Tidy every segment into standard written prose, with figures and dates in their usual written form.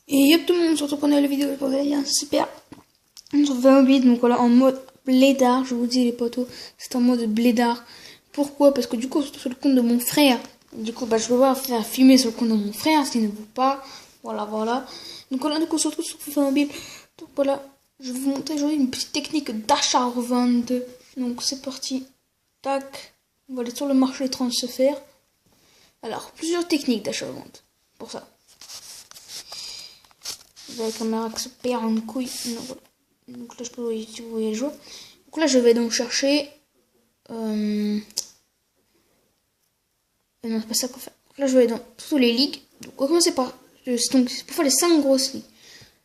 Et yep tout le monde, on se retrouve pour une nouvelle vidéo, j'espère que vous allez bien, super. On se retrouve 28, donc voilà, en mode blédard, je vous dis les potos, c'est en mode blédard. Pourquoi? Parce que du coup, c'est sur le compte de mon frère. Du coup, je vais pas faire filmer sur le compte de mon frère, s'il ne veut pas. Voilà. Donc voilà, du coup, on se retrouve sur mobile. Donc voilà, je vais vous montrer aujourd'hui une petite technique d'achat-revente. Donc c'est parti. Tac. On va aller sur le marché des transferts. Alors, plusieurs techniques d'achat-revente. Pour ça. La caméra qui se perd en couille. Non, voilà. Donc là, je peux si vous voyez le jeu. Donc là, je vais donc chercher. Non, c'est pas ça qu'on fait. Donc là, je vais dans toutes les ligues. Donc, on va commencer par. Donc, c'est pour faire les 5 grosses ligues.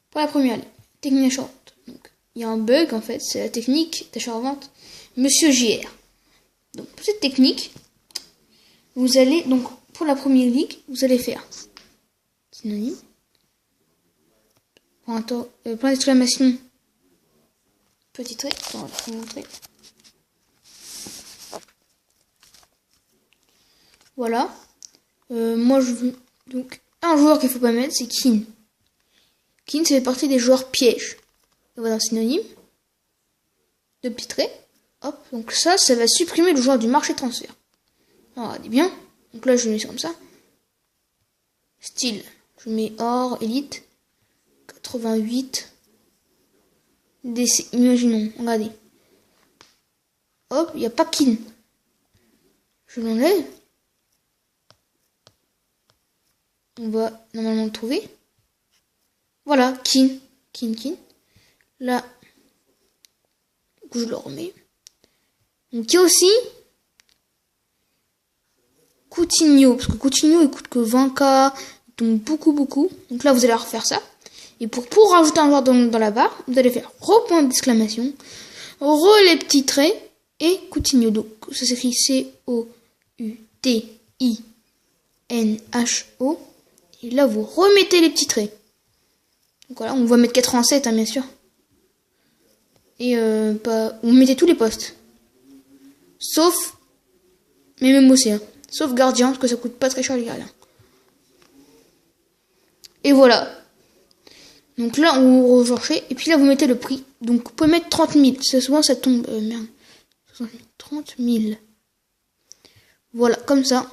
Pour la première ligue, technique d'achat-revente. Donc, il y a un bug en fait, c'est la technique d'achat-revente Monsieur JR. Donc, pour cette technique, vous allez. Donc, pour la première ligue, vous allez faire. Synonyme. Point d'exclamation. Petit trait. On va vous montrer. Voilà. Moi, je veux. Donc, un joueur qu'il faut pas mettre, c'est Keane. Keane, ça fait partie des joueurs pièges. Voilà un synonyme. Deux petits traits. Hop. Donc, ça va supprimer le joueur du marché transfert. Alors, regardez bien. Donc là, je mets ça comme ça. Style. Je mets or, élite. 88. Imaginons, regardez. Hop, il n'y a pas Keane. Je l'enlève. On va normalement le trouver. Voilà, Keane. Là, je le remets. Donc il y a aussi Coutinho. Parce que Coutinho, il coûte que 20K. Donc beaucoup. Donc là, vous allez refaire ça. Et pour rajouter un joueur dans la barre, vous allez faire point d'exclamation, les petits traits et Coutinho. Donc ça s'écrit C-O-U-T-I-N-H-O. Et là, vous remettez les petits traits. Donc voilà, on va mettre 87, hein, bien sûr. Et vous mettez tous les postes. Sauf, mais même aussi, hein, sauf gardien, parce que ça coûte pas très cher les gardiens. Et voilà. Donc là, on recherche, et puis là, vous mettez le prix. Donc, vous pouvez mettre 30 000. C'est souvent, ça tombe... 30 000. Voilà, comme ça.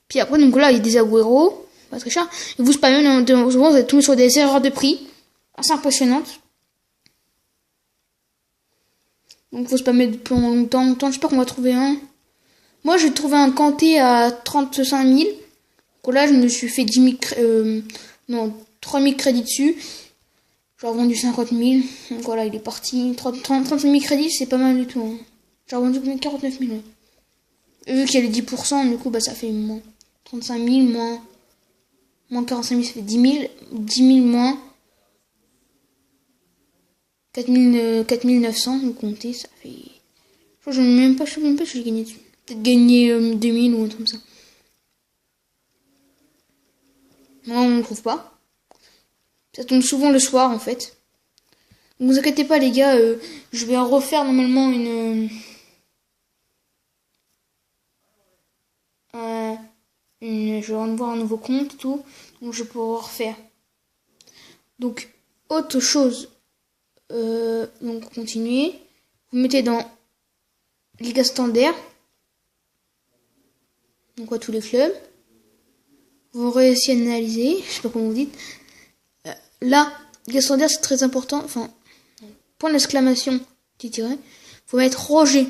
Puis après, donc là, il y a des Agüero. Pas très cher. Et vous spammez, souvent, vous êtes tombé sur des erreurs de prix. Assez impressionnantes. Donc, faut spammer pendant longtemps. J'espère qu'on va trouver un. Moi, j'ai trouvé un Kanté à 35 000. Donc là, je me suis fait 10 000... 3 000 crédits dessus. J'ai revendu 50 000. Donc voilà, il est parti. 35 000 crédits, c'est pas mal du tout. Hein. J'ai revendu 49 000. Ouais. Et vu qu'il y a les 10%, du coup, ça fait moins 35 000, moins 45 000, ça fait 10 000. 10 000 moins 4 900. Donc comptez, ça fait... Je sais même pas si j'ai gagné dessus. Peut-être gagné 2 000 ou un truc comme ça. Moi, on ne trouve pas. Ça tombe souvent le soir, en fait. Ne vous inquiétez pas, les gars. Je vais refaire normalement je vais revoir un nouveau compte et tout. Donc, je pourrai refaire. Donc, autre chose. Donc, continuez. Vous mettez dans Liga Standard. Donc, tous les clubs. Vous réussissez à analyser. Je sais pas comment vous dites. Là, Liga Standard, c'est très important. Enfin, point d'exclamation, petit tiret. Faut mettre Roger.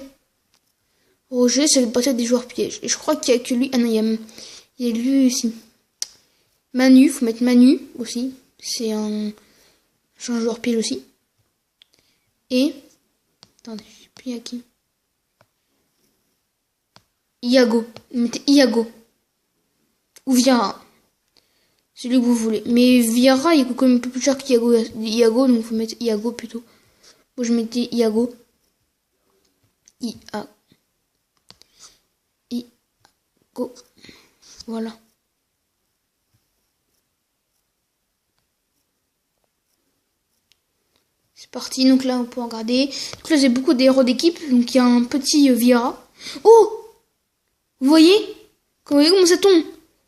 Roger, ça fait partie des joueurs pièges. Et je crois qu'il y a que lui. Ah non, il y a lui aussi. Manu, faut mettre Manu aussi. C'est un joueur piège aussi. Et, attendez, je sais plus à qui. Iago. Mettez Iago. Ou Viera. Celui que vous voulez. Mais Viera, il coûte quand même un peu plus cher qu'Iago. Iago, donc il faut mettre Iago plutôt. Moi, je mettais Iago. Iago. Voilà. C'est parti. Donc là, on peut regarder. Donc là, j'ai beaucoup d'héros d'équipe. Donc il y a un petit Viera. Oh! Vous voyez comment ça tombe?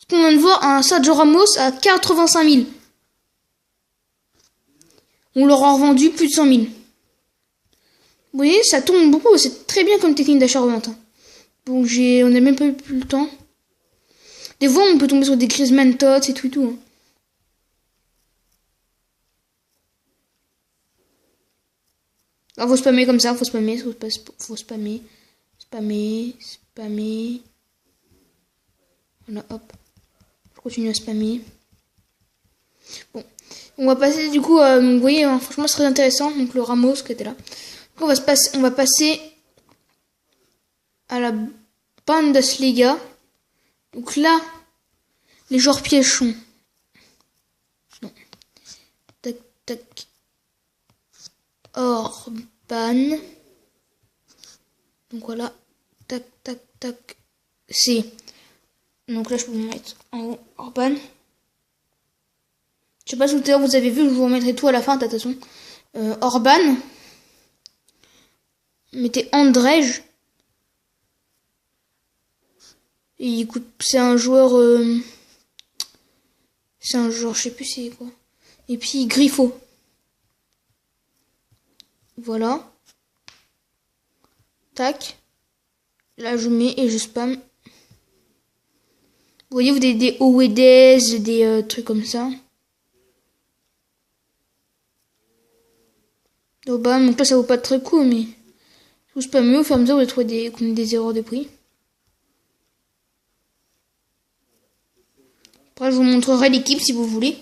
Parce qu'on vient de voir un Sergio Ramos à 85 000. On leur a revendu plus de 100 000. Vous voyez, ça tourne beaucoup. C'est très bien comme technique d'achat-revente. Donc on n'a même pas eu plus le temps. Des fois, on peut tomber sur des Griezmann Tots et tout et tout. Alors, faut spammer comme ça, faut spammer. Spammer. Voilà, hop. Je continue à spammer. Bon. On va passer du coup, vous voyez, franchement, c'est très intéressant. Donc, le Ramos qui était là. Donc, on va passer à la Bundesliga. Donc là, les joueurs pièges sont. Non. Tac, tac. Orban. Donc voilà. Tac, tac, tac. C'est. Donc là, je peux vous mettre en haut Orban. Je sais pas si tout à l'heure vous avez vu, je vous remettrai tout à la fin, de toute façon. Orban. Mettez Andrej. Et écoute, c'est un joueur, je sais plus c'est quoi. Et puis Griffo. Voilà. Tac. Là je mets et je spam. Vous voyez, vous avez des OEDs, des trucs comme ça. Donc, donc là ça vaut pas très cool, mais vous spammez au fur et à mesure, vous allez trouver des erreurs de prix. Après, je vous montrerai l'équipe si vous voulez.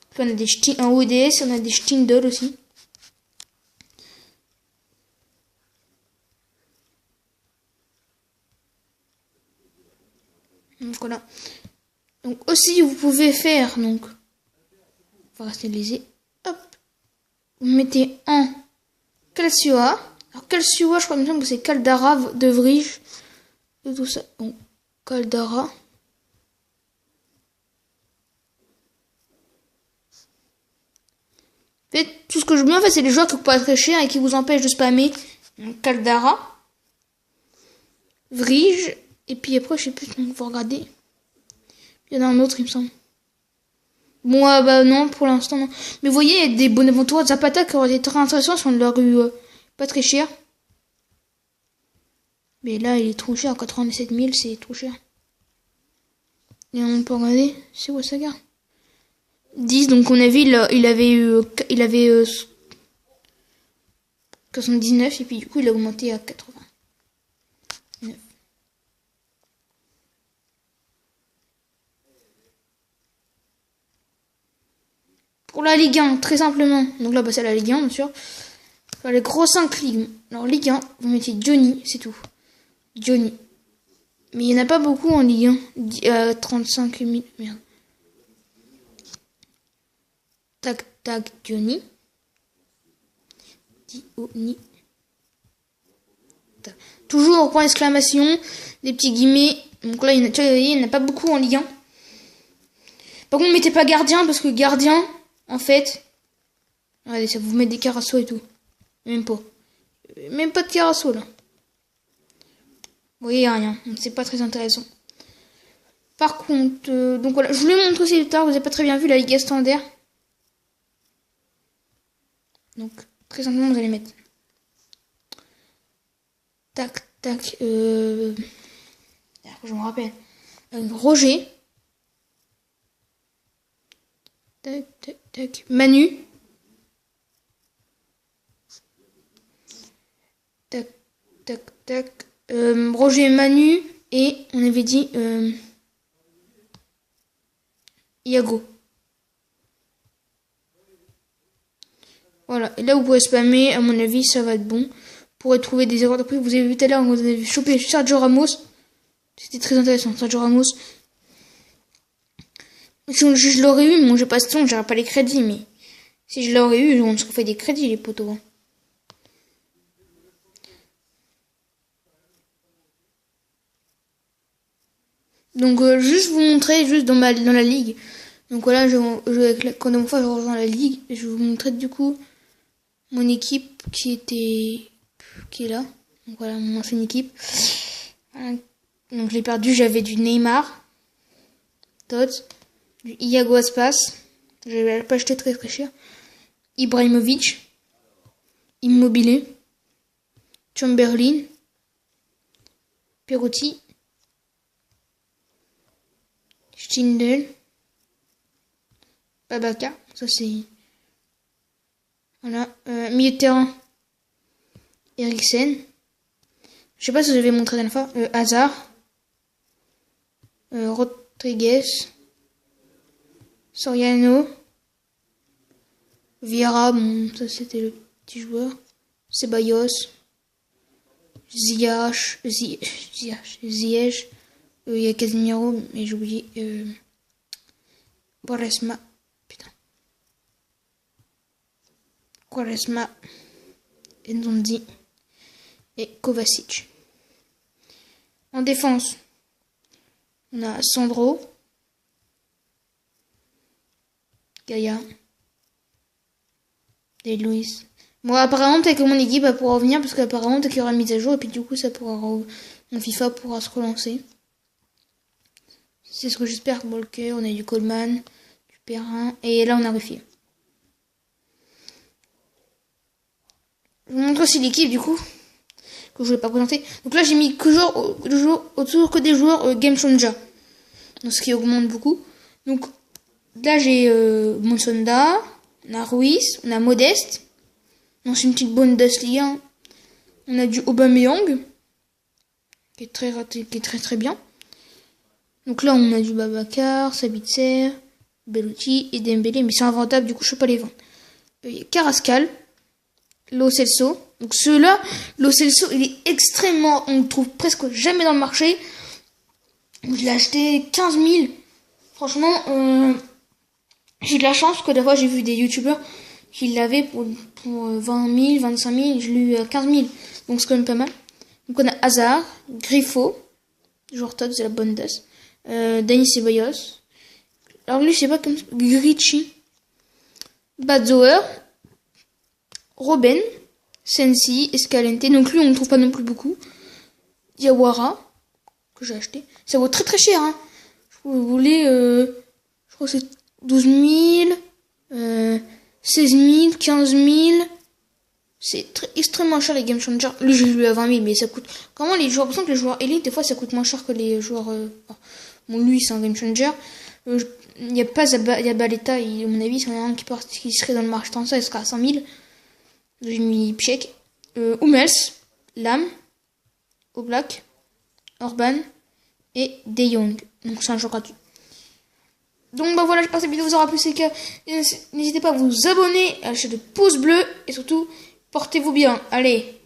Puis on a des un ODS, on a des Stindl aussi. Donc voilà. Donc aussi, vous pouvez faire, donc, on va rester lésé. Hop. Vous mettez en Calcioa. Alors Calcioa, je crois même que c'est Caldara, De Vrij, et tout ça. Donc, Caldara. En fait, tout ce que je veux, en fait, c'est les joueurs qui coûtent pas très cher et qui vous empêchent de spammer. Donc, Caldara, Vrij, et puis après, je sais plus, donc, faut regarder. Il y en a un autre, il me semble. Bon, bah non, pour l'instant, non. Mais vous voyez, il y a des Bonaventura Zapata qui auraient été très intéressants si on leur eu pas très cher. Mais là, il est trop cher, 97 000, c'est trop cher. Et on peut regarder, c'est où ça gare 10, donc on a vu, il avait 79, et puis du coup, il a augmenté à 89. Pour la Ligue 1, très simplement. Donc là, bah, c'est la Ligue 1, bien sûr. Enfin, les gros 5 ligues. Alors, Ligue 1, vous mettez Johnny, c'est tout. Johnny. Mais il n'y en a pas beaucoup en Ligue 1. 35 000. Merde. Tac, tac, Johnny. Johnny. Toujours point d'exclamation, des petits guillemets. Donc là, il n'y en a pas beaucoup en Ligue 1. Par contre, ne mettez pas gardien, parce que gardien, en fait, regardez, ça vous met des Carasso et tout. Même pas. Même pas de Carasso, là. Vous voyez, rien. C'est pas très intéressant. Par contre, donc voilà, je vous l'ai montré aussi plus tard, vous n'avez pas très bien vu la Ligue standard. Donc, très simplement, vous allez mettre. Tac, tac, je me rappelle. Roger. Tac, tac, tac. Manu. Tac, tac, tac. Roger, Manu. Et on avait dit Iago. Voilà. Et là, vous pouvez spammer. À mon avis, ça va être bon. Vous pourrez trouver des erreurs d'après. Vous avez vu tout à l'heure, vous avez chopé Sergio Ramos. C'était très intéressant, Sergio Ramos. Si je l'aurais eu, bon, j'ai pas ce temps, j'aurais pas les crédits, mais si je l'aurais eu, on se refait des crédits, les potos. Hein. Donc, juste vous montrer, juste dans la ligue. Donc voilà, quand mon fois je rejoins la ligue, et je vais vous montrer du coup mon équipe qui est là. Donc voilà, mon ancienne équipe. Voilà. Donc je l'ai perdu, j'avais du Neymar, Tots, du Iago Aspas. Je l'avais pas acheté très très cher. Ibrahimovic, Immobile, Chamberlain, Perotti, Stindl, Babacar, ça c'est... Voilà, milieu de terrain, Eriksen. Je sais pas si je l'avais montré la dernière fois. Hazard, Rodriguez, Soriano, Vieira, bon, ça c'était le petit joueur. Ceballos, Ziyech, il y a Casemiro, mais j'ai oublié. Quaresma, putain. Quaresma, Ndondi et Kovacic. En défense, on a Sandro, Gaïa, et Luis. Bon, apparemment, peut-être que mon équipe va pouvoir revenir parce qu'apparemment, peut-être qu'il y aura une mise à jour et puis du coup, ça pourra mon FIFA pourra se relancer. C'est ce que j'espère. Bolker, on a du Coleman, du Perrin et là, on a Ruffier. Je vous montre aussi l'équipe du coup que je voulais pas présenter. Donc là, j'ai mis autour que des joueurs Game Changer, donc ce qui augmente beaucoup. Donc là, j'ai Monsonda, on a Ruiz, on a Modeste. Non, c'est une petite Bundesliga. On a du Aubameyang, qui est très bien. Donc là, on a du Babacar, Sabitzer, Bellotti et Dembélé, mais c'est inventable, du coup, je peux pas les vendre. Il y a Carrascal, Lo Celso. Donc ceux-là, Lo Celso, il est extrêmement... On le trouve presque jamais dans le marché. Je l'ai acheté 15 000. Franchement, j'ai de la chance que des fois, j'ai vu des youtubeurs qui l'avaient pour 20 000, 25 000. Je l'ai eu à 15 000. Donc c'est quand même pas mal. Donc on a Hazard, Griffo, joueur top, c'est la Bundes. Dani Ceballos. Alors lui, je sais pas comme... Grichy. Badzoer. Robben. Sensi, Escalente. Donc lui, on ne trouve pas non plus beaucoup. Diawara, que j'ai acheté. Ça vaut très très cher, hein. Vous voulez, je crois que c'est 12 000, 16 000, 15 000. C'est extrêmement cher les Game Changers. Lui, je l'ai eu à 20 000, mais ça coûte... Comment les joueurs... Par exemple, les joueurs élites, des fois, ça coûte moins cher que les joueurs... Bon, lui, c'est un Game Changer. Il y a pas... Il y a Baleta, à mon avis, c'est un qui serait dans le marché tant ça, il sera à 100 000. J'ai mis Piek. Hummels, Lam, Oblak, Orban et De Jong. Donc, c'est un jeu gratuit. Donc bah voilà, j'espère que cette vidéo vous aura plu, c'est que n'hésitez pas à vous abonner, à lâcher de pouces bleus et surtout portez-vous bien. Allez.